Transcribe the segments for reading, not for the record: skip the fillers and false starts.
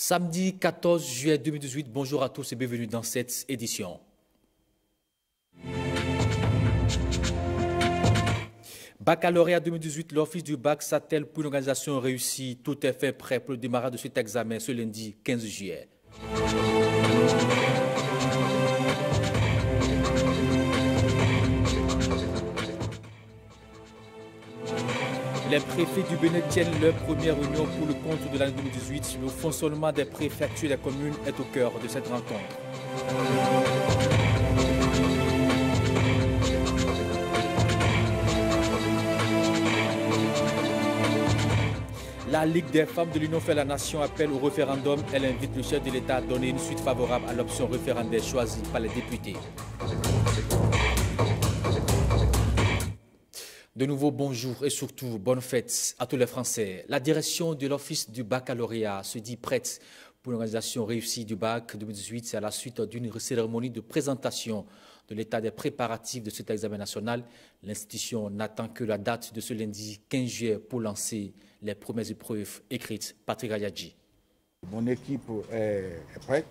Samedi 14 juillet 2018, bonjour à tous et bienvenue dans cette édition. Baccalauréat 2018, l'Office du bac s'attelle pour une organisation réussie. Tout est fait prêt pour le démarrage de cet examen ce lundi 15 juillet. Les préfets du Bénin tiennent leur première réunion pour le compte de l'année 2018. Le fonctionnement des préfectures et des communes est au cœur de cette rencontre. La Ligue des femmes de l'Union fait la nation appelle au référendum. Elle invite le chef de l'État à donner une suite favorable à l'option référendaire choisie par les députés. De nouveau, bonjour et surtout, bonne fête à tous les Français. La direction de l'Office du baccalauréat se dit prête pour une organisation réussie du bac 2018. C'est à la suite d'une cérémonie de présentation de l'état des préparatifs de cet examen national. L'institution n'attend que la date de ce lundi 15 juillet pour lancer les premières épreuves écrites. Patrick Ayadji. Mon équipe est prête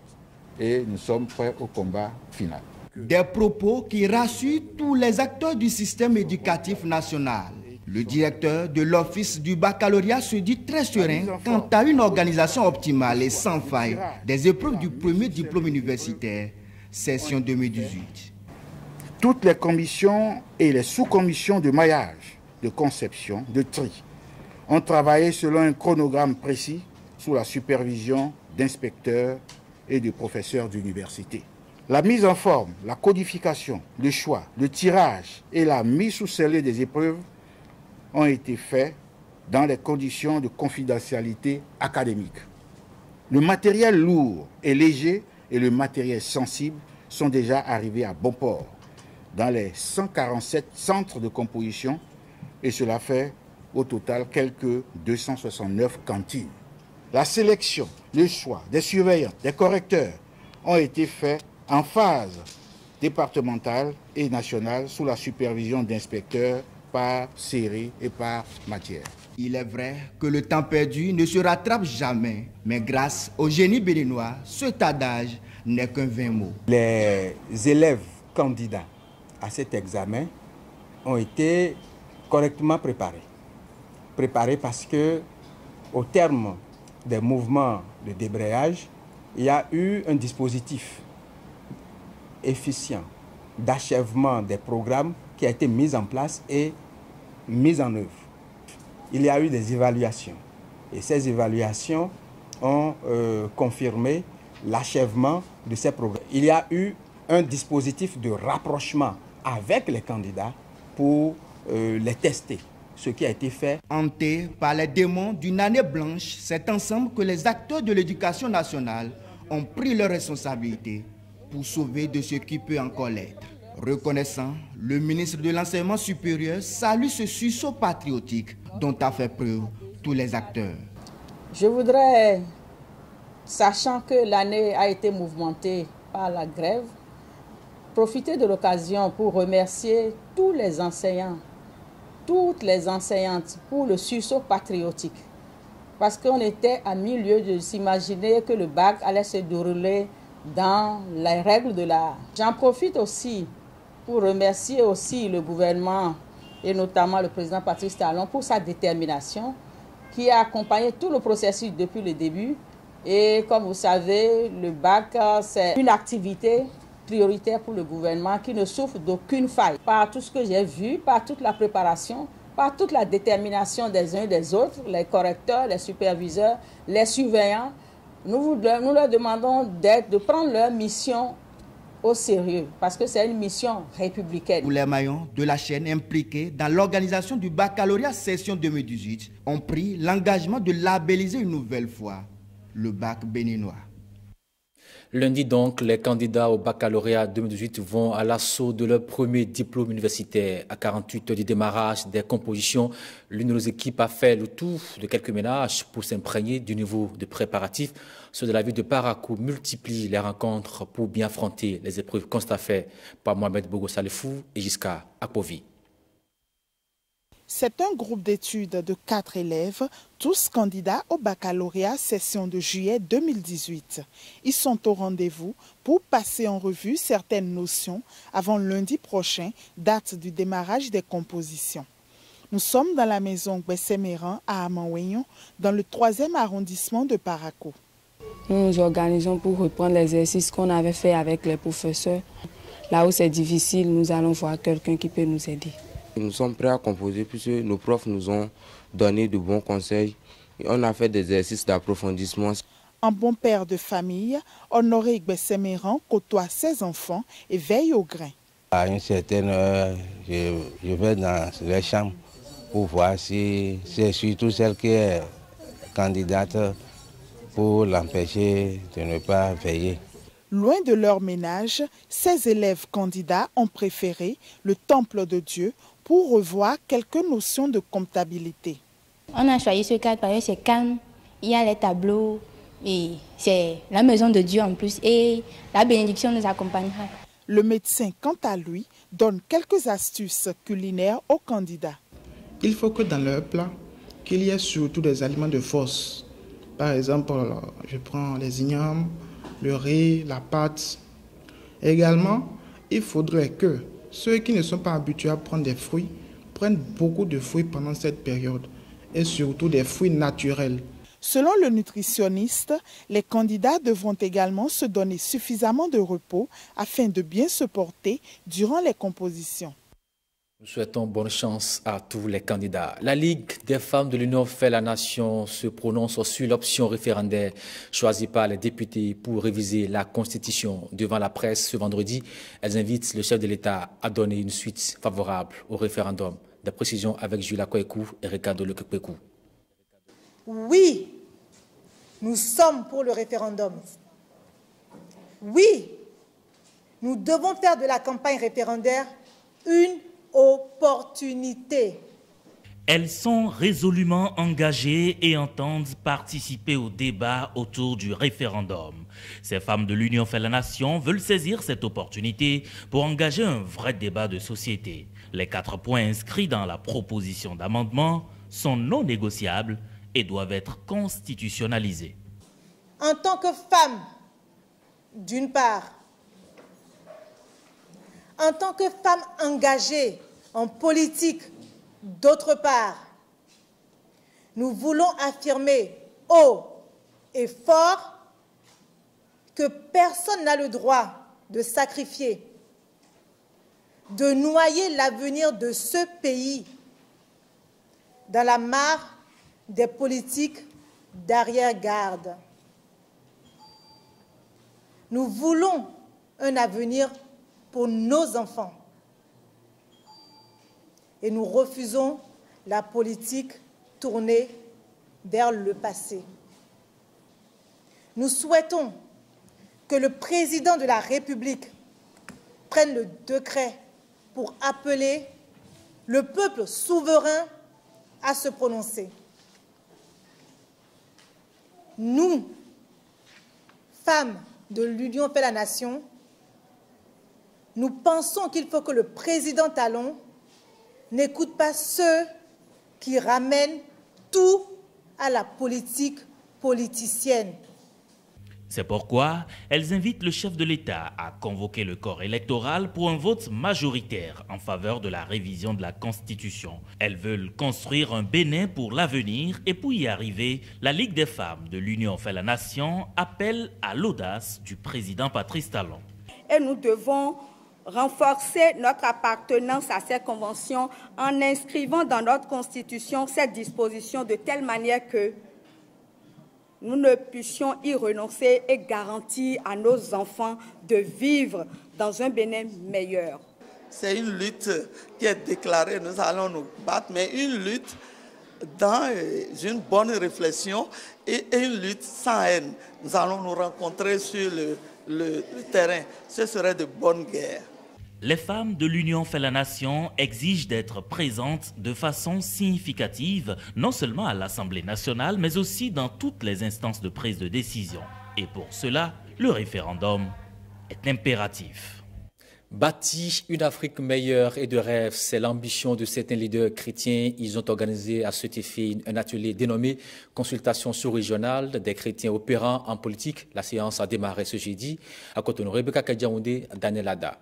et nous sommes prêts au combat final. Des propos qui rassurent tous les acteurs du système éducatif national. Le directeur de l'Office du baccalauréat se dit très serein quant à une organisation optimale et sans faille des épreuves du premier diplôme universitaire, session 2018. Toutes les commissions et les sous-commissions de maillage, de conception, de tri ont travaillé selon un chronogramme précis sous la supervision d'inspecteurs et de professeurs d'université. La mise en forme, la codification, le choix, le tirage et la mise sous scellé des épreuves ont été faits dans les conditions de confidentialité académique. Le matériel lourd et léger et le matériel sensible sont déjà arrivés à bon port dans les 147 centres de composition et cela fait au total quelques 269 cantines. La sélection, le choix des surveillants, des correcteurs ont été faits en phase départementale et nationale sous la supervision d'inspecteurs par série et par matière. Il est vrai que le temps perdu ne se rattrape jamais, mais grâce au génie béninois, cet adage n'est qu'un vain mot. Les élèves candidats à cet examen ont été correctement préparés. Préparés parce que, au terme des mouvements de débrayage, il y a eu un dispositif efficient d'achèvement des programmes qui a été mis en place et mis en œuvre. Il y a eu des évaluations et ces évaluations ont confirmé l'achèvement de ces programmes. Il y a eu un dispositif de rapprochement avec les candidats pour les tester, ce qui a été fait. Hantés par les démons d'une année blanche, c'est ensemble que les acteurs de l'éducation nationale ont pris leurs responsabilités pour sauver de ce qui peut encore l'être. Reconnaissant, le ministre de l'Enseignement supérieur salue ce sursaut patriotique dont a fait preuve tous les acteurs. Je voudrais, sachant que l'année a été mouvementée par la grève, profiter de l'occasion pour remercier tous les enseignants, toutes les enseignantes pour le sursaut patriotique. Parce qu'on était à milieu de s'imaginer que le bac allait se dérouler dans les règles de l'art. J'en profite aussi pour remercier aussi le gouvernement et notamment le président Patrice Talon pour sa détermination qui a accompagné tout le processus depuis le début. Et comme vous savez, le bac, c'est une activité prioritaire pour le gouvernement qui ne souffre d'aucune faille. Par tout ce que j'ai vu, par toute la préparation, par toute la détermination des uns et des autres, les correcteurs, les superviseurs, les surveillants, nous leur demandons de prendre leur mission au sérieux, parce que c'est une mission républicaine. Tous les maillons de la chaîne impliqués dans l'organisation du baccalauréat session 2018 ont pris l'engagement de labelliser une nouvelle fois le bac béninois. Lundi donc, les candidats au baccalauréat 2018 vont à l'assaut de leur premier diplôme universitaire. À 48 heures du démarrage des compositions, l'une de nos équipes a fait le tour de quelques ménages pour s'imprégner du niveau de préparatifs. Ceux de la ville de Parakou multiplient les rencontres pour bien affronter les épreuves constatées par Mohamed Bogo Salifou et Jiska Akpovi. C'est un groupe d'études de 4 élèves, tous candidats au baccalauréat session de juillet 2018. Ils sont au rendez-vous pour passer en revue certaines notions avant lundi prochain, date du démarrage des compositions. Nous sommes dans la maison Gbessemeran à Amanwenyon, dans le 3e arrondissement de Parakou. Nous nous organisons pour reprendre l'exercice qu'on avait fait avec les professeurs. Là où c'est difficile, nous allons voir quelqu'un qui peut nous aider. Nous sommes prêts à composer puisque nos profs nous ont donné de bons conseils. Et on a fait des exercices d'approfondissement. Un bon père de famille, Honoré Gbessemeran côtoie ses enfants et veille au grain. À une certaine heure, je vais dans les chambres pour voir si c'est surtout celle qui est candidate pour l'empêcher de ne pas veiller. Loin de leur ménage, ces élèves candidats ont préféré le temple de Dieu pour revoir quelques notions de comptabilité. On a choisi ce cadre parce que c'est calme, il y a les tableaux et c'est la maison de Dieu en plus et la bénédiction nous accompagnera. Le médecin, quant à lui, donne quelques astuces culinaires aux candidats. Il faut que dans leur plat, qu'il y ait surtout des aliments de force. Par exemple, je prends les ignames, le riz, la pâte. Également, il faudrait que ceux qui ne sont pas habitués à prendre des fruits prennent beaucoup de fruits pendant cette période et surtout des fruits naturels. Selon le nutritionniste, les candidats devront également se donner suffisamment de repos afin de bien se porter durant les compositions. Nous souhaitons bonne chance à tous les candidats. La Ligue des femmes de l'Union fait la nation se prononce sur l'option référendaire choisie par les députés pour réviser la Constitution. Devant la presse ce vendredi, elles invitent le chef de l'État à donner une suite favorable au référendum. Des précisions avec Julia Kouekou et Ricardo Lekekpekou. Oui, nous sommes pour le référendum. Oui, nous devons faire de la campagne référendaire une opportunité. Elles sont résolument engagées et entendent participer au débat autour du référendum. Ces femmes de l'Union fait la nation veulent saisir cette opportunité pour engager un vrai débat de société. Les 4 points inscrits dans la proposition d'amendement sont non négociables et doivent être constitutionnalisés. En tant que femme, d'une part, en tant que femme engagée en politique, d'autre part, nous voulons affirmer haut et fort que personne n'a le droit de sacrifier, de noyer l'avenir de ce pays dans la mare des politiques d'arrière-garde. Nous voulons un avenir pour nos enfants. Et nous refusons la politique tournée vers le passé. Nous souhaitons que le président de la République prenne le décret pour appeler le peuple souverain à se prononcer. Nous, femmes de l'Union fait la nation, nous pensons qu'il faut que le président Talon n'écoute pas ceux qui ramènent tout à la politique politicienne. C'est pourquoi elles invitent le chef de l'État à convoquer le corps électoral pour un vote majoritaire en faveur de la révision de la Constitution. Elles veulent construire un Bénin pour l'avenir et pour y arriver, la Ligue des femmes de l'Union fait la nation appelle à l'audace du président Patrice Talon. Et nous devons renforcer notre appartenance à ces conventions en inscrivant dans notre Constitution cette disposition de telle manière que nous ne puissions y renoncer et garantir à nos enfants de vivre dans un Bénin meilleur. C'est une lutte qui est déclarée, nous allons nous battre, mais une lutte dans une bonne réflexion et une lutte sans haine. Nous allons nous rencontrer sur le terrain. Ce serait de bonnes guerres. Les femmes de l'Union fait la nation exigent d'être présentes de façon significative, non seulement à l'Assemblée nationale, mais aussi dans toutes les instances de prise de décision. Et pour cela, le référendum est impératif. Bâtir une Afrique meilleure et de rêve, c'est l'ambition de certains leaders chrétiens. Ils ont organisé à cet effet un atelier dénommé « Consultation sous-régionale des chrétiens opérants en politique ». La séance a démarré ce jeudi à Cotonou. Rebecca Kadiaoundé, Daniel Ada.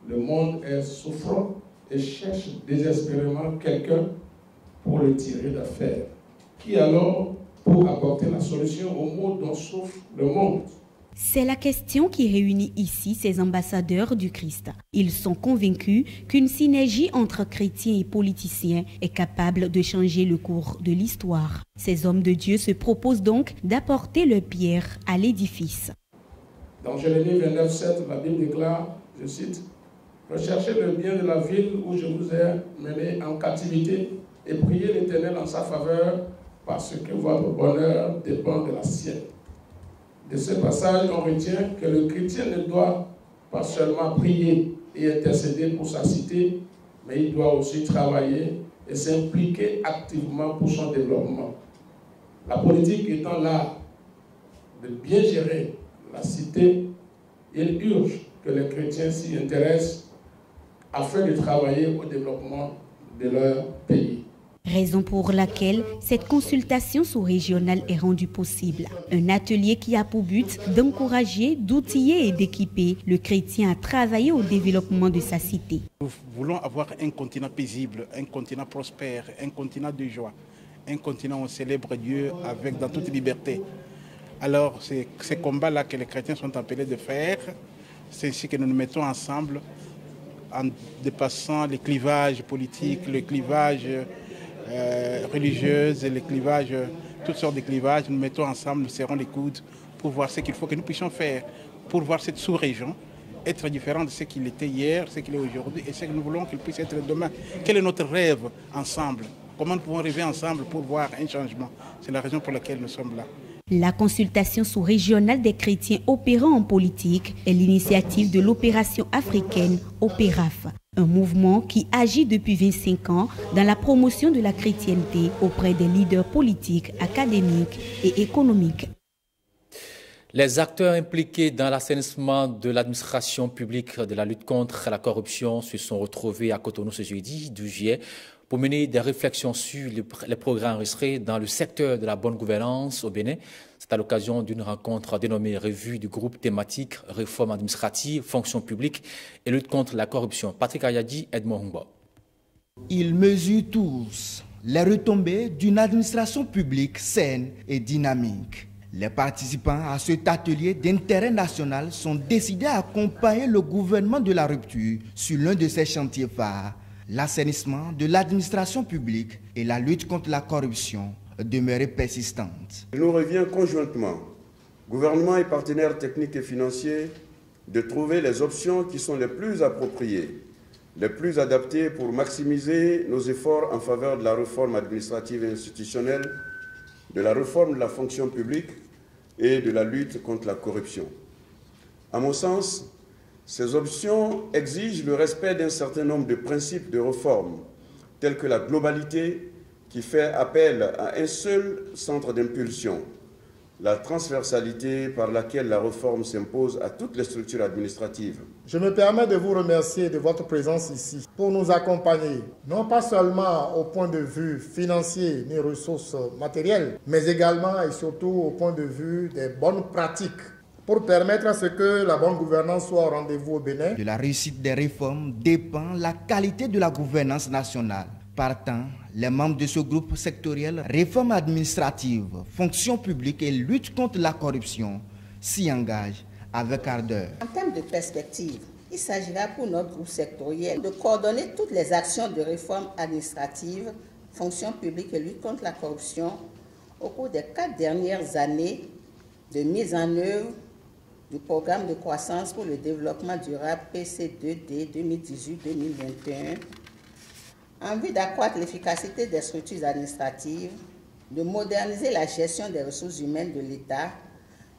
Le monde est souffrant et cherche désespérément quelqu'un pour le tirer d'affaire. Qui alors pour apporter la solution aux maux dont souffre le monde? C'est la question qui réunit ici ces ambassadeurs du Christ. Ils sont convaincus qu'une synergie entre chrétiens et politiciens est capable de changer le cours de l'histoire. Ces hommes de Dieu se proposent donc d'apporter leur pierre à l'édifice. Dans Jérémie 29:7, la Bible déclare, je cite, « Recherchez le bien de la ville où je vous ai mené en captivité et priez l'Éternel en sa faveur parce que votre bonheur dépend de la sienne. » De ce passage, on retient que le chrétien ne doit pas seulement prier et intercéder pour sa cité, mais il doit aussi travailler et s'impliquer activement pour son développement. La politique étant là de bien gérer la cité, il urge que les chrétiens s'y intéressent afin de travailler au développement de leur pays. Raison pour laquelle cette consultation sous-régionale est rendue possible. Un atelier qui a pour but d'encourager, d'outiller et d'équiper le chrétien à travailler au développement de sa cité. Nous voulons avoir un continent paisible, un continent prospère, un continent de joie, un continent où on célèbre Dieu dans toute liberté. Alors c'est ces combats-là que les chrétiens sont appelés de faire. C'est ainsi que nous nous mettons ensemble en dépassant les clivages politiques, les clivages religieuses, les clivages, toutes sortes de clivages. Nous mettons ensemble, nous serrons les coudes pour voir ce qu'il faut que nous puissions faire pour voir cette sous-région être différent de ce qu'il était hier, ce qu'il est aujourd'hui et ce que nous voulons qu'il puisse être demain. Quel est notre rêve ensemble? Comment nous pouvons rêver ensemble pour voir un changement? C'est la raison pour laquelle nous sommes là. La consultation sous-régionale des chrétiens opérant en politique est l'initiative de l'opération africaine Opéraf, un mouvement qui agit depuis 25 ans dans la promotion de la chrétienté auprès des leaders politiques, académiques et économiques. Les acteurs impliqués dans l'assainissement de l'administration publique de la lutte contre la corruption se sont retrouvés à Cotonou ce jeudi 12 juillet pour mener des réflexions sur les progrès enregistrés dans le secteur de la bonne gouvernance au Bénin. C'est à l'occasion d'une rencontre dénommée Revue du groupe thématique Réforme administrative, fonction publique et lutte contre la corruption. Patrick Ayadi, Edmond Humba. Ils mesurent tous les retombées d'une administration publique saine et dynamique. Les participants à cet atelier d'intérêt national sont décidés à accompagner le gouvernement de la rupture sur l'un de ses chantiers phares, l'assainissement de l'administration publique et la lutte contre la corruption demeurée persistante. Il nous revient conjointement, gouvernement et partenaires techniques et financiers, de trouver les options qui sont les plus appropriées, les plus adaptées pour maximiser nos efforts en faveur de la réforme administrative et institutionnelle, de la réforme de la fonction publique et de la lutte contre la corruption. À mon sens, ces options exigent le respect d'un certain nombre de principes de réforme, tels que la globalité qui fait appel à un seul centre d'impulsion, la transversalité par laquelle la réforme s'impose à toutes les structures administratives. Je me permets de vous remercier de votre présence ici pour nous accompagner, non pas seulement au point de vue financier ni ressources matérielles, mais également et surtout au point de vue des bonnes pratiques pour permettre à ce que la bonne gouvernance soit au rendez-vous au Bénin. De la réussite des réformes dépend la qualité de la gouvernance nationale. Partant, les membres de ce groupe sectoriel réforme administrative, fonction publique et lutte contre la corruption s'y engagent avec ardeur. En termes de perspective, il s'agira pour notre groupe sectoriel de coordonner toutes les actions de réforme administrative, fonction publique et lutte contre la corruption au cours des 4 dernières années de mise en œuvre du programme de croissance pour le développement durable PC2D 2018-2021 en vue d'accroître l'efficacité des structures administratives, de moderniser la gestion des ressources humaines de l'État,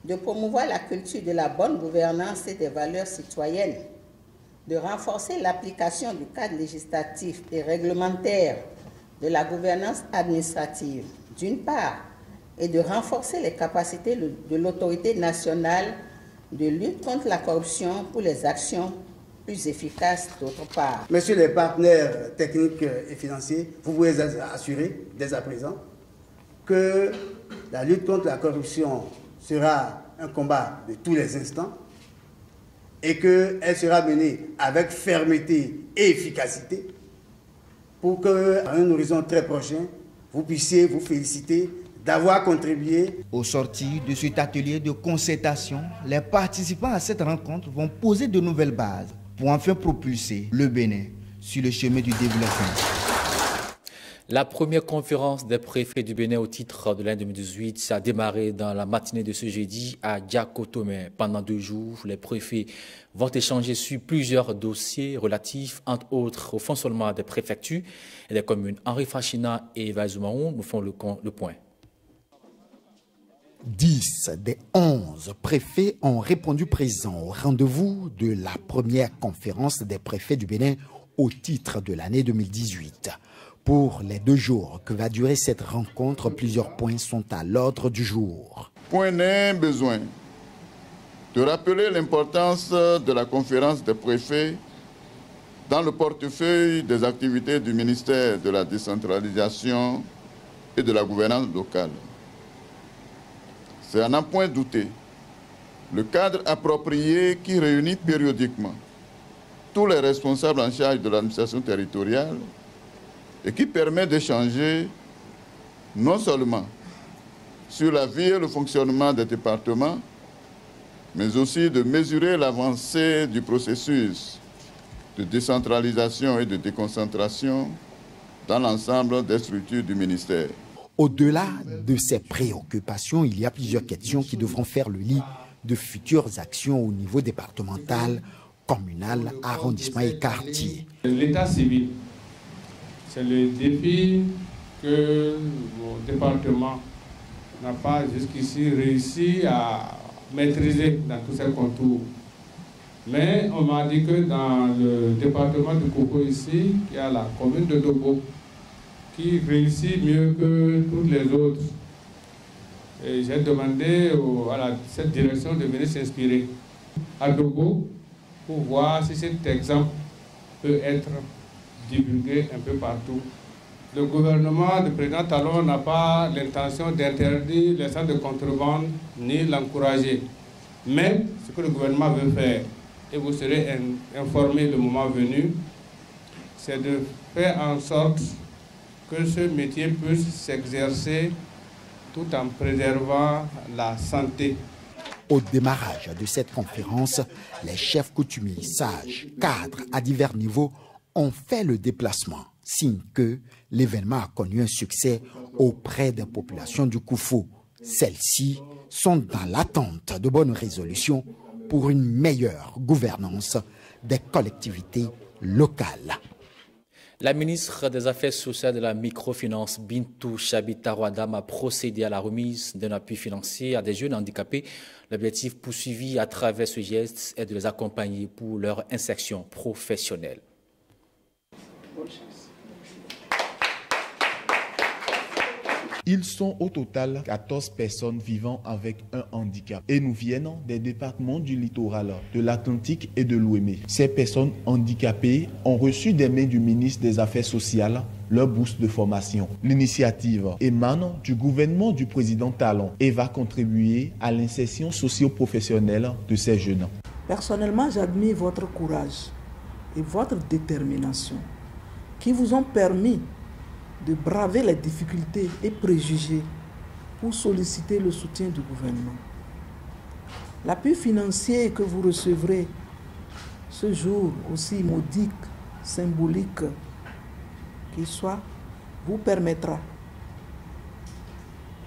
de promouvoir la culture de la bonne gouvernance et des valeurs citoyennes, de renforcer l'application du cadre législatif et réglementaire de la gouvernance administrative, d'une part, et de renforcer les capacités de l'autorité nationale de lutte contre la corruption pour les actions plus efficace d'autre part. Messieurs les partenaires techniques et financiers, vous pouvez assurer dès à présent que la lutte contre la corruption sera un combat de tous les instants et qu'elle sera menée avec fermeté et efficacité pour qu'à un horizon très prochain, vous puissiez vous féliciter d'avoir contribué. Au sortir de cet atelier de concertation, les participants à cette rencontre vont poser de nouvelles bases pour enfin propulser le Bénin sur le chemin du développement. La première conférence des préfets du Bénin au titre de l'année 2018 a démarré dans la matinée de ce jeudi à Diakotomé. Pendant 2 jours, les préfets vont échanger sur plusieurs dossiers relatifs, entre autres, au fonctionnement des préfectures et des communes. Henri Fachina et Eva Zoumaou nous font le point. 10 des 11 préfets ont répondu présents au rendez-vous de la première conférence des préfets du Bénin au titre de l'année 2018. Pour les 2 jours que va durer cette rencontre, plusieurs points sont à l'ordre du jour. Point n'est besoin de rappeler l'importance de la conférence des préfets dans le portefeuille des activités du ministère de la décentralisation et de la gouvernance locale. C'est à n'en point douter le cadre approprié qui réunit périodiquement tous les responsables en charge de l'administration territoriale et qui permet d'échanger non seulement sur la vie et le fonctionnement des départements, mais aussi de mesurer l'avancée du processus de décentralisation et de déconcentration dans l'ensemble des structures du ministère. Au-delà de ces préoccupations, il y a plusieurs questions qui devront faire le lit de futures actions au niveau départemental, communal, arrondissement et quartier. L'état civil, c'est le défi que mon département n'a pas jusqu'ici réussi à maîtriser dans tous ses contours. Mais on m'a dit que dans le département de Koko ici, il y a la commune de Dobo qui réussit mieux que toutes les autres. Et j'ai demandé à cette direction de venir s'inspirer à Dobo pour voir si cet exemple peut être divulgué un peu partout. Le gouvernement du président Talon n'a pas l'intention d'interdire les centres de contrebande ni l'encourager. Mais ce que le gouvernement veut faire, et vous serez informés le moment venu, c'est de faire en sorte que ce métier puisse s'exercer tout en préservant la santé. Au démarrage de cette conférence, les chefs coutumiers, sages, cadres à divers niveaux ont fait le déplacement, signe que l'événement a connu un succès auprès des populations du Koufou. Celles-ci sont dans l'attente de bonnes résolutions pour une meilleure gouvernance des collectivités locales. La ministre des Affaires sociales et de la microfinance, Bintou Chabitarouadam, a procédé à la remise d'un appui financier à des jeunes handicapés. L'objectif poursuivi à travers ce geste est de les accompagner pour leur insertion professionnelle. Ils sont au total 14 personnes vivant avec un handicap et nous viennent des départements du littoral, de l'Atlantique et de l'Ouémé. Ces personnes handicapées ont reçu des mains du ministre des Affaires sociales leur bourse de formation. L'initiative émane du gouvernement du président Talon et va contribuer à l'insertion socio-professionnelle de ces jeunes. Personnellement, j'admire votre courage et votre détermination qui vous ont permis de braver les difficultés et préjugés pour solliciter le soutien du gouvernement. L'appui financier que vous recevrez ce jour, aussi modique, symbolique qu'il soit, vous permettra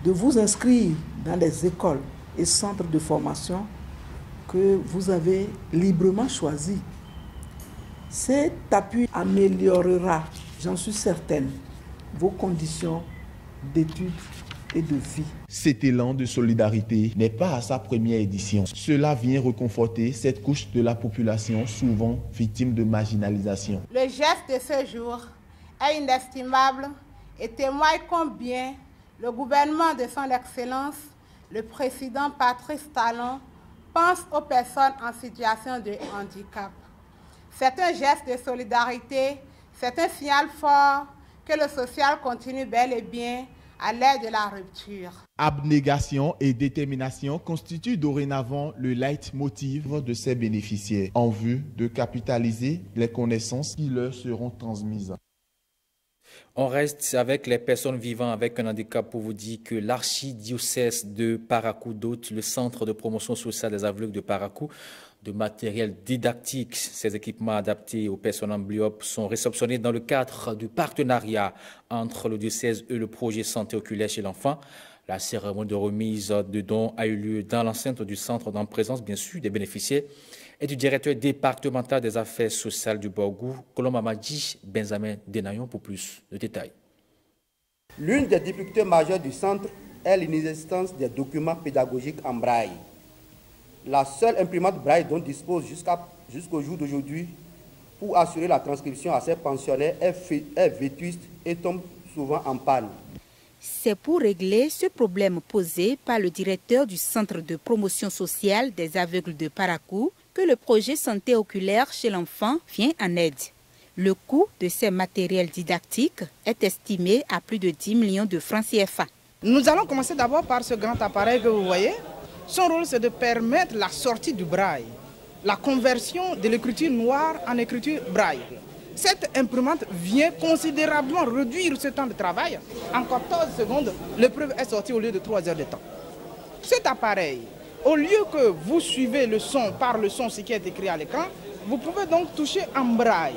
de vous inscrire dans les écoles et centres de formation que vous avez librement choisis. Cet appui améliorera, j'en suis certaine, vos conditions d'études et de vie. Cet élan de solidarité n'est pas à sa première édition. Cela vient reconforter cette couche de la population souvent victime de marginalisation. Le geste de ce jour est inestimable et témoigne combien le gouvernement de son Excellence, le président Patrice Talon, pense aux personnes en situation de handicap. C'est un geste de solidarité, c'est un signal fort que le social continue bel et bien à l'ère de la rupture. Abnégation et détermination constituent dorénavant le leitmotiv de ces bénéficiaires en vue de capitaliser les connaissances qui leur seront transmises. On reste avec les personnes vivant avec un handicap pour vous dire que l'archidiocèse de Parakou dote le centre de promotion sociale des aveugles de Parakou de matériel didactique. Ces équipements adaptés aux personnes amblyopes sont réceptionnés dans le cadre du partenariat entre le diocèse et le projet santé oculaire chez l'enfant. La cérémonie de remise de dons a eu lieu dans l'enceinte du centre en présence, bien sûr, des bénéficiaires et du directeur départemental des affaires sociales du Borgou, Colombe Amadi Benjamin Denayon, pour plus de détails. L'une des difficultés majeures du centre est l'inexistence des documents pédagogiques en braille. La seule imprimante braille dont dispose jusqu'au jour d'aujourd'hui pour assurer la transcription à ces pensionnaires est vétuste et tombe souvent en panne. C'est pour régler ce problème posé par le directeur du Centre de promotion sociale des aveugles de Parakou que le projet santé oculaire chez l'enfant vient en aide. Le coût de ces matériels didactiques est estimé à plus de 10 millions de francs CFA. Nous allons commencer d'abord par ce grand appareil que vous voyez. Son rôle, c'est de permettre la sortie du braille, la conversion de l'écriture noire en écriture braille. Cette imprimante vient considérablement réduire ce temps de travail. En 14 secondes, l'épreuve est sortie au lieu de 3 heures de temps. Cet appareil, au lieu que vous suivez le son par le son, ce qui est écrit à l'écran, vous pouvez donc toucher en braille.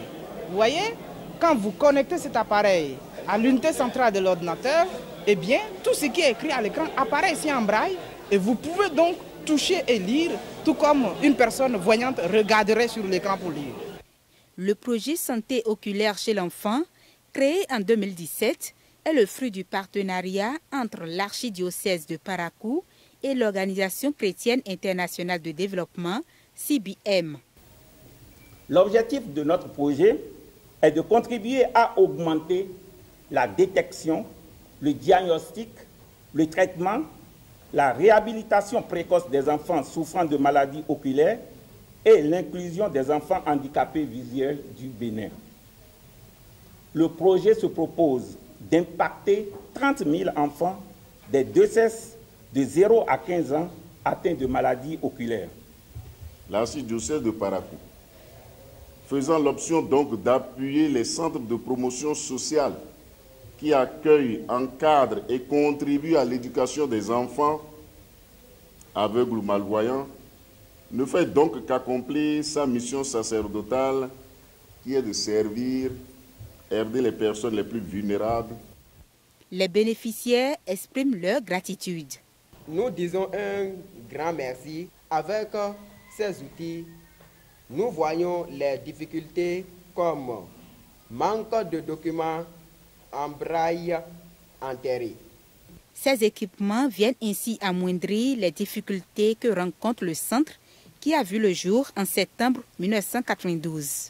Vous voyez, quand vous connectez cet appareil à l'unité centrale de l'ordinateur, eh bien, tout ce qui est écrit à l'écran apparaît ici en braille et vous pouvez donc toucher et lire, tout comme une personne voyante regarderait sur l'écran pour lire. Le projet santé oculaire chez l'enfant, créé en 2017, est le fruit du partenariat entre l'archidiocèse de Parakou et l'Organisation chrétienne internationale de développement, CBM. L'objectif de notre projet est de contribuer à augmenter la détection, le diagnostic, le traitement, la réhabilitation précoce des enfants souffrant de maladies oculaires et l'inclusion des enfants handicapés visuels du Bénin. Le projet se propose d'impacter 30 000 enfants des diocèses de 0 à 15 ans atteints de maladies oculaires. L'archidiocèse de Parakou, faisant l'option donc d'appuyer les centres de promotion sociale qui accueillent, encadrent et contribuent à l'éducation des enfants aveugles ou malvoyants, ne fait donc qu'accomplir sa mission sacerdotale qui est de servir, aider les personnes les plus vulnérables. Les bénéficiaires expriment leur gratitude. Nous disons un grand merci. Avec ces outils, nous voyons les difficultés comme manque de documents en braille enterrés. Ces équipements viennent ainsi amoindrir les difficultés que rencontre le centre qui a vu le jour en septembre 1992.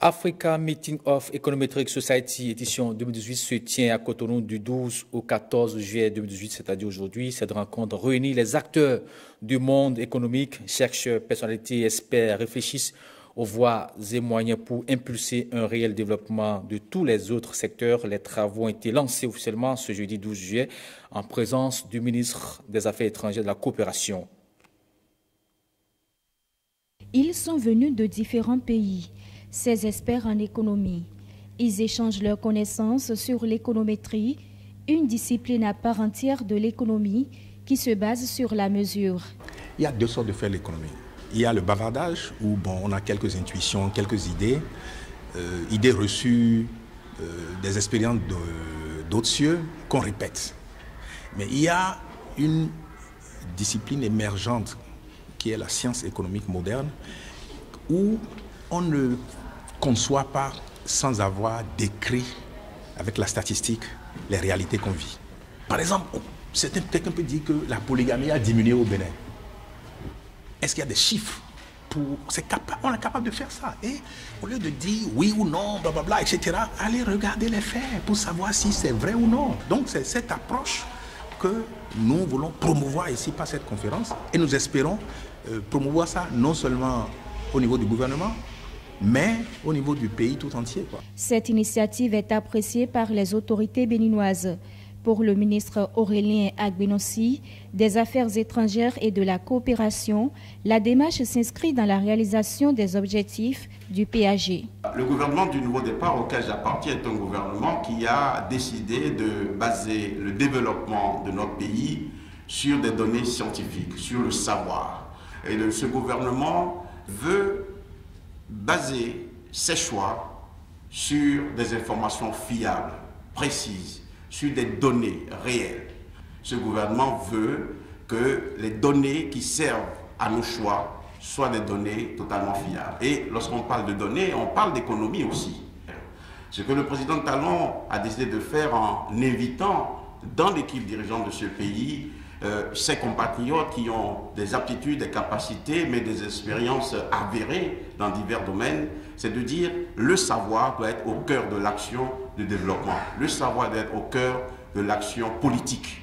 Africa Meeting of Econometric Society édition 2018 se tient à Cotonou du 12 au 14 juillet 2018, c'est-à-dire aujourd'hui. Cette rencontre réunit les acteurs du monde économique, chercheurs, personnalités, experts, réfléchissent aux voies et moyens pour impulser un réel développement de tous les autres secteurs. Les travaux ont été lancés officiellement ce jeudi 12 juillet en présence du ministre des Affaires étrangères et de la Coopération. Ils sont venus de différents pays, ces experts en économie. Ils échangent leurs connaissances sur l'économétrie, une discipline à part entière de l'économie qui se base sur la mesure. Il y a deux sortes de faire l'économie. Il y a le bavardage où on a quelques intuitions, quelques idées, idées reçues, des expériences d'autres cieux qu'on répète. Mais il y a une discipline émergente qui est la science économique moderne où on ne conçoit pas sans avoir décrit avec la statistique les réalités qu'on vit. Par exemple, quelqu'un peut dire que la polygamie a diminué au Bénin. Est-ce qu'il y a des chiffres on est capable de faire ça. Et au lieu de dire oui ou non, blablabla, etc., allez regarder les faits pour savoir si c'est vrai ou non. Donc c'est cette approche que nous voulons promouvoir ici par cette conférence. Et nous espérons promouvoir ça non seulement au niveau du gouvernement, mais au niveau du pays tout entier, quoi. Cette initiative est appréciée par les autorités béninoises. Pour le ministre Aurélien Agbenossi, des Affaires étrangères et de la coopération, la démarche s'inscrit dans la réalisation des objectifs du PAG. Le gouvernement du Nouveau Départ auquel j'appartiens est un gouvernement qui a décidé de baser le développement de notre pays sur des données scientifiques, sur le savoir. Et ce gouvernement veut baser ses choix sur des informations fiables, précises, sur des données réelles. Ce gouvernement veut que les données qui servent à nos choix soient des données totalement fiables. Et lorsqu'on parle de données, on parle d'économie aussi. Ce que le président Talon a décidé de faire en invitant dans l'équipe dirigeante de ce pays ses compatriotes qui ont des aptitudes, des capacités, mais des expériences avérées dans divers domaines, c'est de dire le savoir doit être au cœur de l'action de développement. Le savoir doit être au cœur de l'action politique.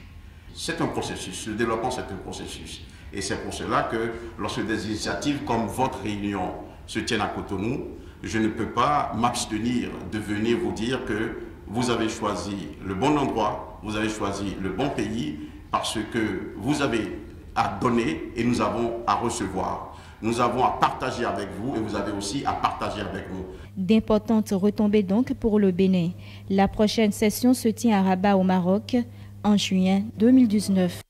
C'est un processus, le développement c'est un processus. Et c'est pour cela que lorsque des initiatives comme votre réunion se tiennent à Cotonou, je ne peux pas m'abstenir de venir vous dire que vous avez choisi le bon endroit, vous avez choisi le bon pays, parce que vous avez à donner et nous avons à recevoir. Nous avons à partager avec vous et vous avez aussi à partager avec nous. D'importantes retombées donc pour le Bénin. La prochaine session se tient à Rabat au Maroc en juin 2019.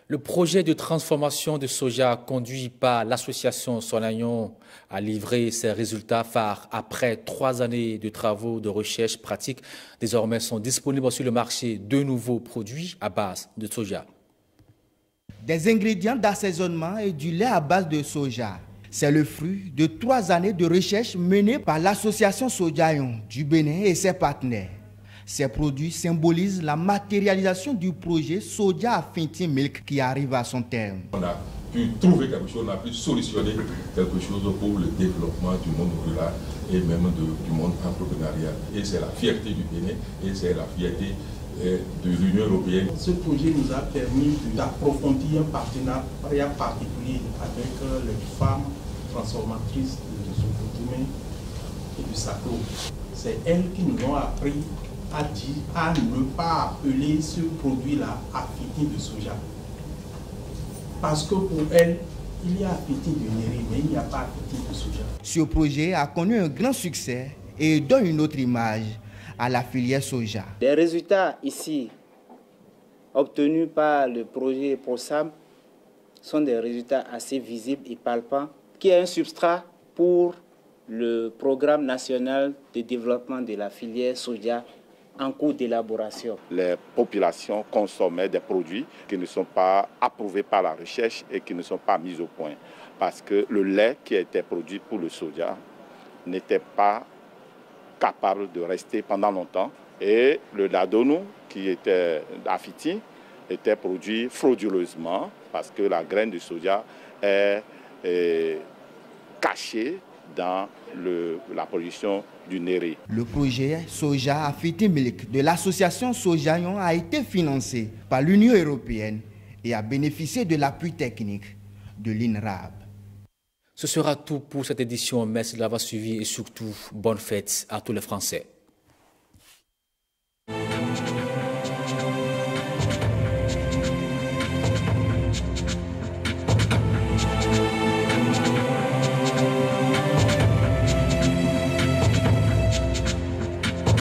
Le projet de transformation de soja conduit par l'association Sonayon a livré ses résultats phares après 3 années de travaux de recherche pratique. Désormais sont disponibles sur le marché 2 nouveaux produits à base de soja. Des ingrédients d'assaisonnement et du lait à base de soja. C'est le fruit de 3 années de recherche menées par l'association Sojayon du Bénin et ses partenaires. Ces produits symbolisent la matérialisation du projet Soja Affinity Milk qui arrive à son terme. On a pu trouver quelque chose, on a pu solutionner quelque chose pour le développement du monde rural et même du monde entrepreneurial. Et c'est la fierté du Bénin et c'est la fierté de l'Union européenne. Ce projet nous a permis d'approfondir un partenariat particulier avec les femmes transformatrices de Sokotoumé et du Sako. C'est elles qui nous ont appris à ne pas appeler ce produit-là affiti de soja. Parce que pour elles, il y a affiti de néré, mais il n'y a pas affiti de soja. Ce projet a connu un grand succès et donne une autre image à la filière soja. Les résultats ici obtenus par le projet ProSam sont des résultats assez visibles et palpants, qui est un substrat pour le programme national de développement de la filière soja en cours d'élaboration. Les populations consommaient des produits qui ne sont pas approuvés par la recherche et qui ne sont pas mis au point. Parce que le lait qui était produit pour le soja n'était pas capable de rester pendant longtemps. Et le ladonu, qui était affiti, était produit frauduleusement parce que la graine de soja est cachée dans la production du néré. Le projet Soja Affinity Milk de l'association Sojayon a été financé par l'Union européenne et a bénéficié de l'appui technique de l'INRAB. Ce sera tout pour cette édition. Merci de l'avoir suivi et surtout, bonne fête à tous les Français.